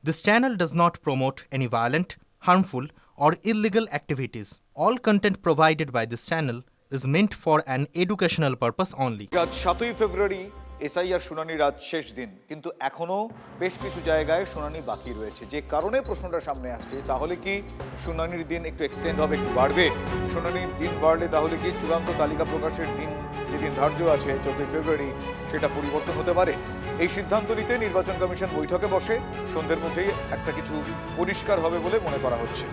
This channel does not promote any violent, harmful, or illegal activities. All content provided by this channel is meant for an educational purpose only. আজ 7ই ফেব্রুয়ারি SIR শুনানির আজ শেষ দিন, কিন্তু এখনো বেশ কিছু জায়গায় শুনানি বাকি রয়েছে। যে কারণে প্রশ্নটা সামনে আসছে, তাহলে কি শুনানির দিন একটু এক্সটেন্ড হবে, একটু বাড়বে? শুনানির দিন বাড়লে তাহলে কি চূড়ান্ত তালিকা প্রকাশের দিন যেদিন ধার্য আছে 14ই ফেব্রুয়ারি, সেটা পরিবর্তন হতে পারে? এই সিদ্ধান্ত নিতে নির্বাচন কমিশন বৈঠকে বসে সন্ধ্যের মধ্যেই একটা কিছু পরিষ্কার হবে বলে মনে করা হচ্ছে।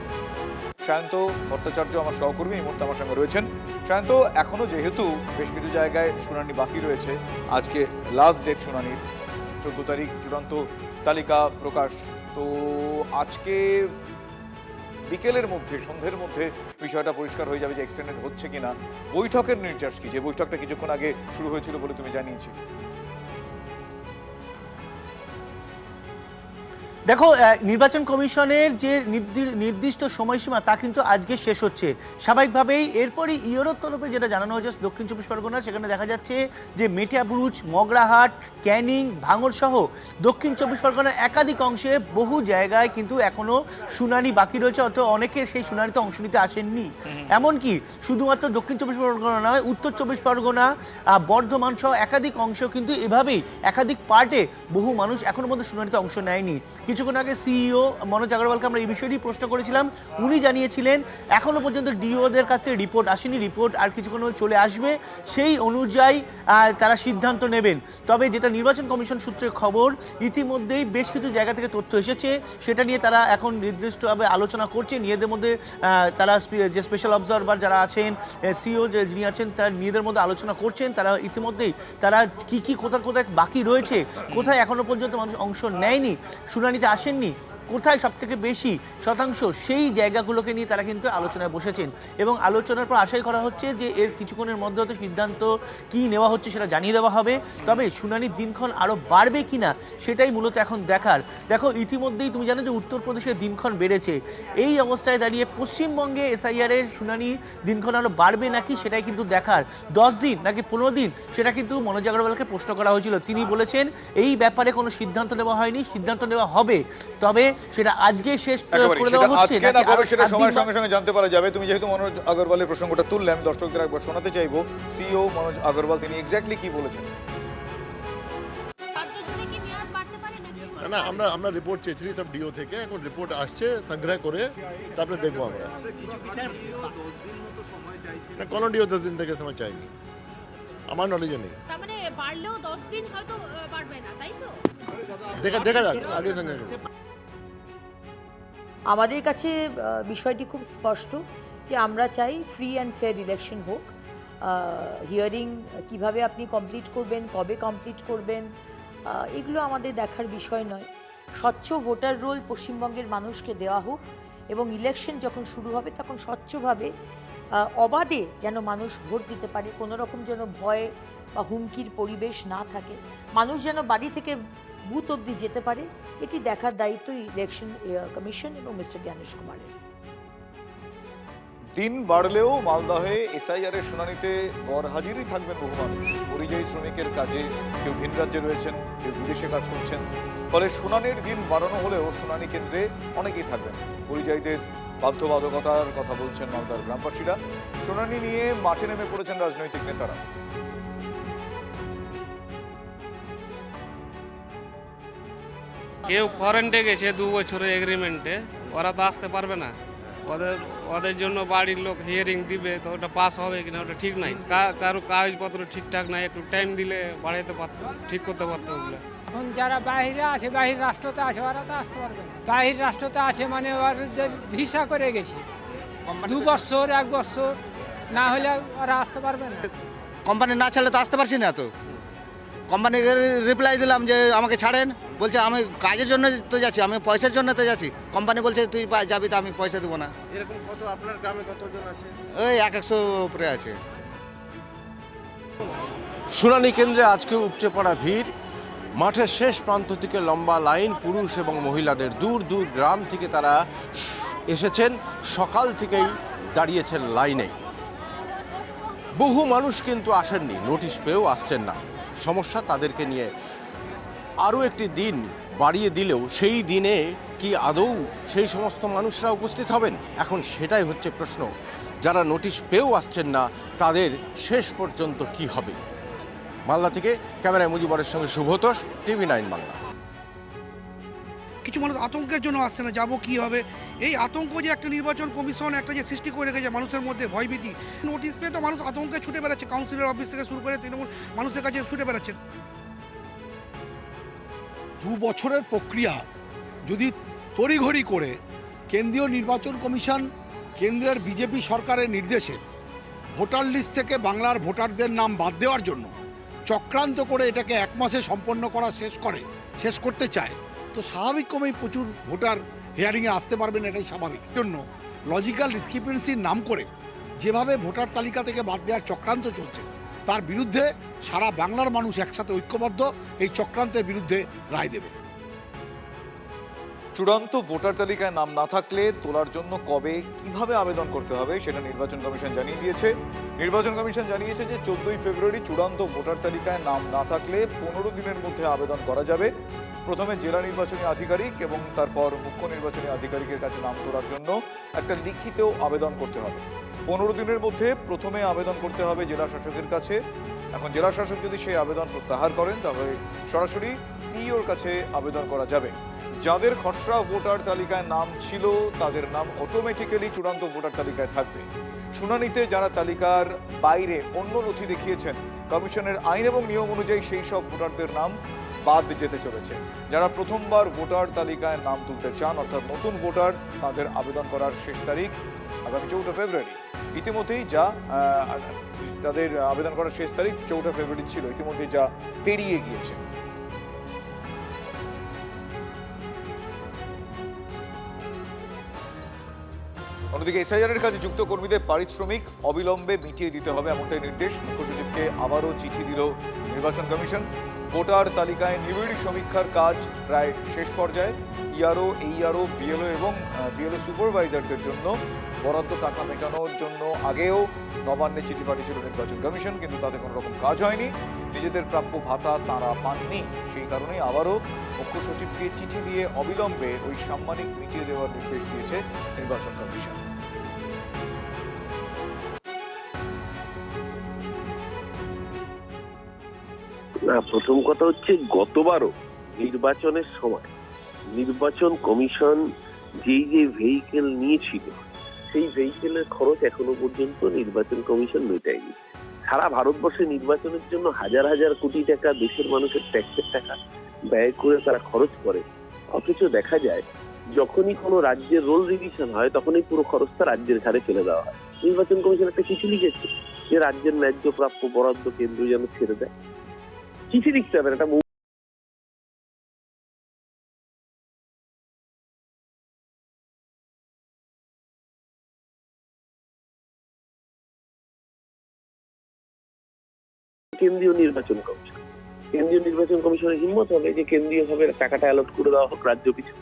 সায়ন্ত ভট্টাচার্য আমার সহকর্মী এই মুহূর্তে আমার সঙ্গে রয়েছেন। সায়ন্ত, এখনো যেহেতু বেশ কিছু জায়গায় শুনানি বাকি রয়েছে, আজকে লাস্ট ডেট শুনানির 14 তারিখ চূড়ান্ত তালিকা প্রকাশ, তো আজকে বিকেলের মধ্যে সন্ধ্যের মধ্যে বিষয়টা পরিষ্কার হয়ে যাবে যে এক্সটেন্ডেড হচ্ছে কিনা। বৈঠকের নির্যাস কি, যে বৈঠকটা কিছুক্ষণ আগে শুরু হয়েছিল বলে তুমি জানিয়েছিলে? দেখো, নির্বাচন কমিশনের যে নির্দিষ্ট সময়সীমা তা কিন্তু আজকে শেষ হচ্ছে। স্বাভাবিকভাবেই এরপরই ইয়োরোর তরফে যেটা জানানো হয়েছে দক্ষিণ চব্বিশ পরগনা, সেখানে দেখা যাচ্ছে যে মেটিয়াবুরুজ, মগরাহাট, ক্যানিং, ভাঙড় সহ দক্ষিণ চব্বিশ পরগনার একাধিক অংশে বহু জায়গায় কিন্তু এখনো শুনানি বাকি রয়েছে, অর্থাৎ অনেকে সেই শুনানিতে অংশ নিতে আসেননি। এমনকি শুধুমাত্র দক্ষিণ চব্বিশ পরগনা নয়, উত্তর চব্বিশ পরগনা, বর্ধমান সহ একাধিক অংশেও কিন্তু এভাবেই একাধিক পার্টে বহু মানুষ এখনো পর্যন্ত শুনানিতে অংশ নেয়নি। কিছুক্ষণ আগে সিইও মনোজ আগরওয়ালকে আমরা এই বিষয়টি প্রশ্ন করেছিলাম। উনি জানিয়েছিলেন এখনো পর্যন্ত ডিওদের কাছে রিপোর্ট আসেনি, রিপোর্ট আর কিছুক্ষণ চলে আসবে, সেই অনুযায়ী তারা সিদ্ধান্ত নেবেন। তবে যেটা নির্বাচন কমিশন সূত্রের খবর, ইতিমধ্যেই বেশ কিছু জায়গা থেকে তথ্য এসেছে, সেটা নিয়ে তারা এখন নির্দিষ্টভাবে আলোচনা করছে নিজেদের মধ্যে। তারা যে স্পেশাল অবজারভার যারা আছেন, সিইও যিনি আছেন, তার নিজেদের মধ্যে আলোচনা করছেন। তারা ইতিমধ্যেই তারা কি কোথায় কোথায় বাকি রয়েছে, কোথায় এখনো পর্যন্ত মানুষ অংশ নেয়নি, শুনানিতে আসেননি, কোথায় সবথেকে বেশি শতাংশ, সেই জায়গাগুলোকে নিয়ে তারা কিন্তু আলোচনায় বসেছেন। এবং আলোচনার পর আশাই করা হচ্ছে যে এর কিছুক্ষণের মধ্যে হয়তো সিদ্ধান্ত কি নেওয়া হচ্ছে সেটা জানিয়ে দেওয়া হবে। তবে শুনানির দিনক্ষণ আরও বাড়বে কিনা সেটাই মূলত এখন দেখার। দেখো, ইতিমধ্যেই তুমি জানো যে উত্তরপ্রদেশের দিনক্ষণ বেড়েছে। এই অবস্থায় দাঁড়িয়ে পশ্চিমবঙ্গে এসআইআরের শুনানি দিনক্ষণ আরও বাড়বে নাকি সেটাই কিন্তু দেখার। 10 দিন নাকি 15 দিন, সেটা কিন্তু মনোজ আগরওয়ালকে প্রশ্ন করা হয়েছিল। তিনি বলেছেন এই ব্যাপারে কোনো সিদ্ধান্ত নেওয়া হয়নি, সিদ্ধান্ত নেওয়া হবে, তবে সেটা আজকে শেষ করে দেওয়া হচ্ছে আজকে না কবে সেটা সময়ের সঙ্গে সঙ্গে জানতে পারা যাবে। তুমি যেহেতু মনোজ আগরওয়ালের প্রসঙ্গটা তুললে, আমি দর্শকদের একবার শোনাতে চাইবো সিইও মনোজ আগরওয়াল তিনি এক্স্যাক্টলি কি বলেছেন। না, আমরা রিপোর্ট চেয়েছি সব ডিও থেকে, এখন রিপোর্ট আসছে, সংগ্রহ করে তারপরে দেখবো আমরা। না, কোনো ডিও 10 দিন থেকে সময় চাইনি, আমার নলেজে নেই। তার মানে বাড়লেও 10 দিন হয়তো বাড়বে না, তাই তো? দেখা যাক, আগে সঙ্গে। আমাদের কাছে বিষয়টি খুব স্পষ্ট যে আমরা চাই ফ্রি অ্যান্ড ফেয়ার ইলেকশন হোক। হিয়ারিং কিভাবে আপনি কমপ্লিট করবেন, কবে কমপ্লিট করবেন, এগুলো আমাদের দেখার বিষয় নয়। স্বচ্ছ ভোটার রোল পশ্চিমবঙ্গের মানুষকে দেওয়া হোক এবং ইলেকশন যখন শুরু হবে তখন স্বচ্ছভাবে অবাধে যেন মানুষ ভোট দিতে পারে, কোনো রকম যেন ভয় বা হুমকির পরিবেশ না থাকে, মানুষ যেন বাড়ি থেকে বুথ অবধি যেতে পারে, এটি দেখার দায়িত্ব ইলেকশন কমিশন এবং মিস্টার জ্ঞানেশ কুমারের। দিন বাড়লেও মালদহে এসআইআর এর শুনানিতে গরহাজিরই থাকবেন বহু মানুষ। পরিযায়ী শ্রমিকের কাজে কেউ ভিন রাজ্যে রয়েছেন, কেউ বিদেশে কাজ করছেন, ফলে শুনানির দিন বাড়ানো হলেও শুনানি কেন্দ্রে অনেকেই থাকবেন। পরিযায়ীদের বাধ্যবাধকতার কথা বলছেন মালদার গ্রামবাসীরা। শুনানি নিয়ে মাঠে নেমে পড়েছেন রাজনৈতিক নেতারা। কেউ ফরেন্টে গেছে 2 বছরের এগ্রিমেন্টে, ওরা তো আসতে পারবে না। ওদের জন্য বাড়ির লোক হিয়ারিং দিবে, তো ওটা পাস হবে কিনা ওটা ঠিক নাই। কারো কাগজপত্র ঠিকঠাক নাই, একটু টাইম দিলে বাড়াইতে পারতো, ঠিক করতে পারতো ওগুলো। এখন যারা বাইরে আছে, বাহির রাষ্ট্রতে আছে, ওরা তো আসতে পারবে না। বাহির রাষ্ট্রতে আছে মানে ওদের ভিসা করে গেছে, 2 বছর 1 বছর না হলে ওরা আসতে পারবে না। কোম্পানি না ছাড়লে তো আসতে পারছি না। তো কোম্পানিকে রিপ্লাই দিলাম যে আমাকে ছাড়েন, বলছে আমি কাজের জন্য তো যাচ্ছি, আমি পয়সার জন্য তো যাচ্ছি। কোম্পানি বলছে তুই যাবি, তো আমি পয়সা দেবো না। এরকম কত আপনার গ্রামে কতজন আছে? ওই 100 উপরে আছে। শুনানি কেন্দ্রে আজকে উপচে পড়া ভিড়, মাঠের শেষ প্রান্ত থেকে লম্বা লাইন, পুরুষ এবং মহিলাদের, দূর দূর গ্রাম থেকে তারা এসেছেন, সকাল থেকেই দাঁড়িয়েছেন লাইনে। বহু মানুষ কিন্তু আসেননি, নোটিশ পেয়েও আসছেন না। সমস্যা তাদেরকে নিয়ে। আরও একটি দিন বাড়িয়ে দিলেও সেই দিনে কি আদৌ সেই সমস্ত মানুষরা উপস্থিত হবেন? এখন সেটাই হচ্ছে প্রশ্ন। যারা নোটিশ পেয়েও আসছেন না, তাদের শেষ পর্যন্ত কি হবে? মালদা থেকে ক্যামেরায় মুজিবরের সঙ্গে শুভতোষ, TV9 বাংলা। কিছু মানুষ আতঙ্কের জন্য আসছে না, যাবো কি হবে, এই আতঙ্ক যে একটা নির্বাচন কমিশন একটা যে সৃষ্টি করে রেখেছে মানুষের মধ্যে ভয়ভীতি, নোটিশ পেয়ে তো মানুষ আতঙ্কে ছুটে বেড়াচ্ছে, কাউন্সিলর অফিস থেকে শুরু করে তৃণমূল মানুষের কাছে ছুটে বেড়াচ্ছে। 2 বছরের প্রক্রিয়া যদি তড়িঘড়ি করে কেন্দ্রীয় নির্বাচন কমিশন কেন্দ্রের বিজেপি সরকারের নির্দেশে ভোটার লিস্ট থেকে বাংলার ভোটারদের নাম বাদ দেওয়ার জন্য চক্রান্ত করে এটাকে 1 মাসে সম্পন্ন করা শেষ করতে চায়, তো স্বাভাবিকভাবেই প্রচুর ভোটার হিয়ারিংয়ে আসতে পারবেন, এটাই স্বাভাবিক। জন্য লজিক্যাল ডিসক্রিপেন্সির নাম করে যেভাবে ভোটার তালিকা থেকে বাদ দেওয়ার চক্রান্ত চলছে, তার বিরুদ্ধে সারা বাংলার মানুষ একসাথে ঐক্যবদ্ধ এই চক্রান্তের বিরুদ্ধে রায় দেবে। চূড়ান্ত ভোটার তালিকায় নাম না থাকলে তোলার জন্য কবে কিভাবে আবেদন করতে হবে সেটা নির্বাচন কমিশন জানিয়ে দিয়েছে। নির্বাচন কমিশন জানিয়েছে যে 14ই ফেব্রুয়ারি চূড়ান্ত ভোটার তালিকায় নাম না থাকলে 15 দিনের মধ্যে আবেদন করা যাবে। প্রথমে জেলা নির্বাচনী আধিকারিক এবং তারপর মুখ্য নির্বাচনী আধিকারিকের কাছে নাম তোলার জন্য একটা লিখিত আবেদন করতে হবে। 15 দিনের মধ্যে প্রথমে আবেদন করতে হবে জেলা শাসকের কাছে। এখন জেলা শাসক যদি সেই আবেদন প্রত্যাহার করেন তাহলে সরাসরি সিইওর কাছে আবেদন করা যাবে। যাদের খসড়া ভোটার তালিকায় নাম ছিল তাদের নাম অটোমেটিক্যালি চূড়ান্ত ভোটার তালিকায় থাকবে। শুনানিতে যারা তালিকার বাইরে অন্য নথি দেখিয়েছেন, কমিশনের আইন এবং নিয়ম অনুযায়ী সেই সব ভোটারদের নাম বাদ যেতে চলেছে। যারা প্রথমবার ভোটার তালিকায় নাম তুলতে চান, অর্থাৎ নতুন ভোটার, তাদের আবেদন করার শেষ তারিখ আগামী 4 ফেব্রুয়ারি। ইতিমধ্যেই যা তাদের আবেদন করার শেষ তারিখ 4 ফেব্রুয়ারি ছিল, ইতিমধ্যে যা পেরিয়ে গিয়েছে। অন্যদিকে এসআইআর এর কাজে যুক্ত কর্মীদের পারিশ্রমিক অবিলম্বে মিটিয়ে দিতে হবে, এমনটাই নির্দেশ। মুখ্য সচিবকে আবারও চিঠি দিল নির্বাচন কমিশন। ভোটার তালিকায় নিবিড় সমীক্ষার কাজ প্রায় শেষ পর্যায়ে। ইআরও, এইআরও, বিএলও এবং বিএলও সুপারভাইজারদের জন্য বরাদ্দ টাকা মেটানোর জন্য আগেও নবান্নে চিঠি পাঠিয়েছিল নির্বাচন কমিশন, কিন্তু তাতে কোনো রকম কাজ হয়নি। নিজেদের প্রাপ্য ভাতা তাঁরা পাননি, সেই কারণেই আবারও মুখ্য সচিবকে চিঠি দিয়ে অবিলম্বে ওই সাম্মানিক মিটিয়ে দেওয়ার নির্দেশ দিয়েছে নির্বাচন কমিশন। না, প্রথম কথা হচ্ছে গতবারও নির্বাচনের সময় নির্বাচন কমিশন যে ভেহিকেল নিয়েছিল সেই ভেহিকেলের খরচ এখনো পর্যন্ত নির্বাচন কমিশন মেটায়নি। সারা ভারতবর্ষে নির্বাচনের জন্য হাজার হাজার কোটি টাকা দেশের মানুষের ট্যাক্সের টাকা ব্যয় করে তারা খরচ করে, অথচ দেখা যায় যখনই কোনো রাজ্যের রোল রিভিশন হয় তখনই পুরো খরচটা রাজ্যের ঘাড়ে ফেলে দেওয়া হয়। নির্বাচন কমিশন একটা চিঠি লিখেছে যে রাজ্যের ন্যায্য প্রাপ্য বরাদ্দ কেন্দ্র যেন ছেড়ে দেয়। চিঠি লিখতে হবে, এটা কেন্দ্রীয় নির্বাচন কমিশনের হিম্মত হবে যে কেন্দ্রীয় ভাবে টাকাটা অ্যালট করে দেওয়া হোক, রাজ্য পিছু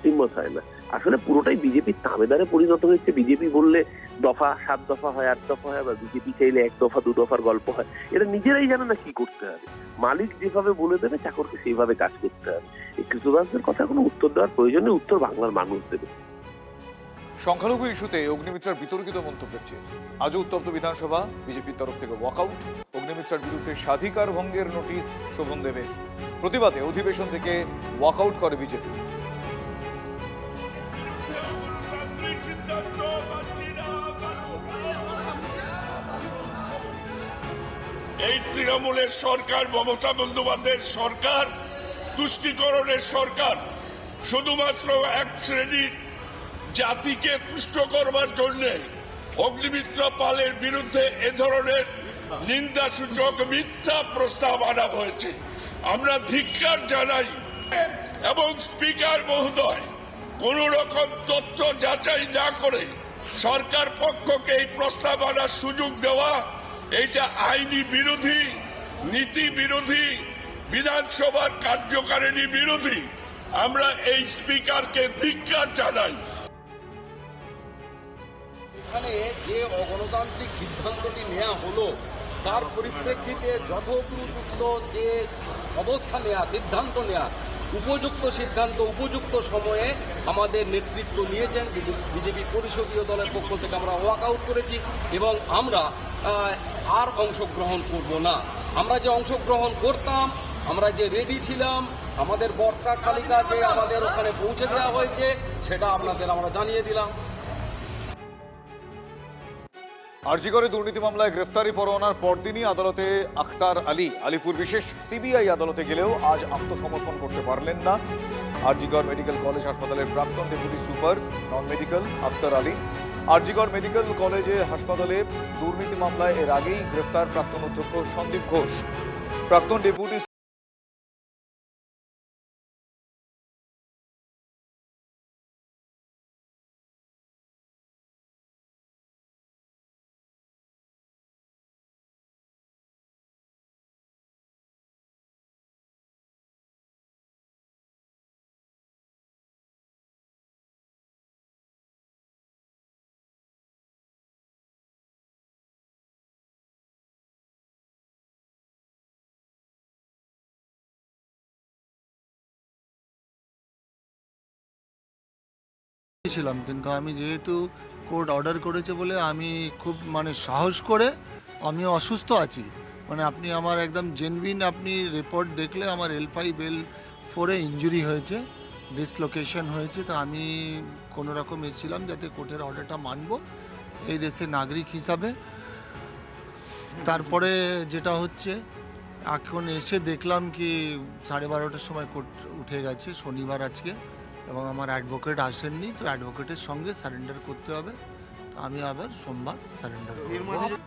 হিম্মত হয় না। আসলে পুরোটাই বিজেপির তাবেদারে পরিণত হয়েছে। বিজেপি বললে দফা 7 দফা হয়, 8 দফা হয়, বা বিজেপি চাইলে 1 দফা 2 দফার গল্প হয়। এটা নিজেরাই জানে না কি করতে হবে। মালিক যেভাবে বলে দেবে চাকরকে সেইভাবে কাজ করতে হবে। এই কৃতদাসদের কথা কোনো উত্তর দেওয়ার প্রয়োজনে উত্তর বাংলার মানুষ দেবে। সংখ্যালঘু ইস্যুতে অগ্নিমিত্রার বিতর্কিত মন্তব্যের চেয়ে আজও উত্তপ্ত বিধানসভা। বিজেপির তরফ থেকে ওয়াকআউট। অগ্নিমিত্রার বিরুদ্ধে স্বাধিকার ভঙ্গের নোটিশ শোভন দেবের। প্রতিবাদে অধিবেশন থেকে ওয়াকআউট করে বিজেপি। এই তৃণমূলের সরকার, মমতা বন্দ্যোপাধ্যায়ের সরকার তুষ্টিকরণের সরকার। শুধুমাত্র এক শ্রেণীর জাতিকে তুষ্ট করবার জন্য অগ্নিমিত্র পালের বিরুদ্ধে এ ধরনের নিন্দাসূচক মিথ্যা প্রস্তাব আনা হয়েছে। আমরা ধিক্কার জানাই এবং স্পিকার মহোদয় কোন রকম তথ্য যাচাই না করে সরকার পক্ষকে এই প্রস্তাব আনার সুযোগ দেওয়া, এটা আইনি বিরোধী, নীতি বিরোধী, বিধানসভার কার্যকারিণী বিরোধী। আমরা এই স্পিকারকে ধিক্কার জানাই। এখানে যে অগণতান্ত্রিক সিদ্ধান্তটি নেওয়া হলো তার পরিপ্রেক্ষিতে যথোপযুক্ত যে অবস্থা নেওয়া, সিদ্ধান্ত নেওয়া, উপযুক্ত সিদ্ধান্ত উপযুক্ত সময়ে আমাদের নেতৃত্ব নিয়েছেন। বিজেপি পরিষদীয় দলের পক্ষ থেকে আমরা ওয়াকআউট করেছি এবং আমরা আর অংশগ্রহণ করব না। আমরা যে অংশগ্রহণ করতাম, আমরা যে রেডি ছিলাম, আমাদের বর্তার তালিকা যে আমাদের ওখানে পৌঁছে দেওয়া হয়েছে সেটা আপনাদের আমরা জানিয়ে দিলাম। আরজি করে দুর্নীতি মামলায় গ্রেফতারি পরোয়ানার পরদিনই আদালতে আখতার আলী আলিপুর বিশেষ সিবিআই আদালতে গেলেও আজ আত্মসমর্পণ করতে পারলেন না আরজিগড় মেডিকেল কলেজ হাসপাতালের প্রাক্তন deputy super non medical Akhtar Ali. RG Kar medical কলেজে হাসপাতালে দুর্নীতি মামলায় এর আগেই গ্রেফতার প্রাক্তন অধ্যক্ষ সন্দীপ ঘোষ। প্রাক্তন ডেপুটি ছিলাম, কিন্তু আমি যেহেতু কোর্ট অর্ডার করেছে বলে আমি খুব সাহস করে, আমি অসুস্থ আছি, আপনি আমার একদম জেনুইন আপনি রিপোর্ট দেখলে আমার L5 L4-এ ইনজুরি হয়েছে, ডিসলোকেশন হয়েছে। তো আমি কোনো রকম এসেছিলাম যাতে কোর্টের অর্ডারটা মানব এই দেশের নাগরিক হিসাবে। তারপরে যেটা হচ্ছে এখন এসে দেখলাম কি 12:30টার সময় কোর্ট উঠে গেছে, শনিবার আজকে, এবং আমার অ্যাডভোকেট আসেননি। তো অ্যাডভোকেটের সঙ্গে সারেন্ডার করতে হবে। তো আমি আবার সোমবার সারেন্ডার করব।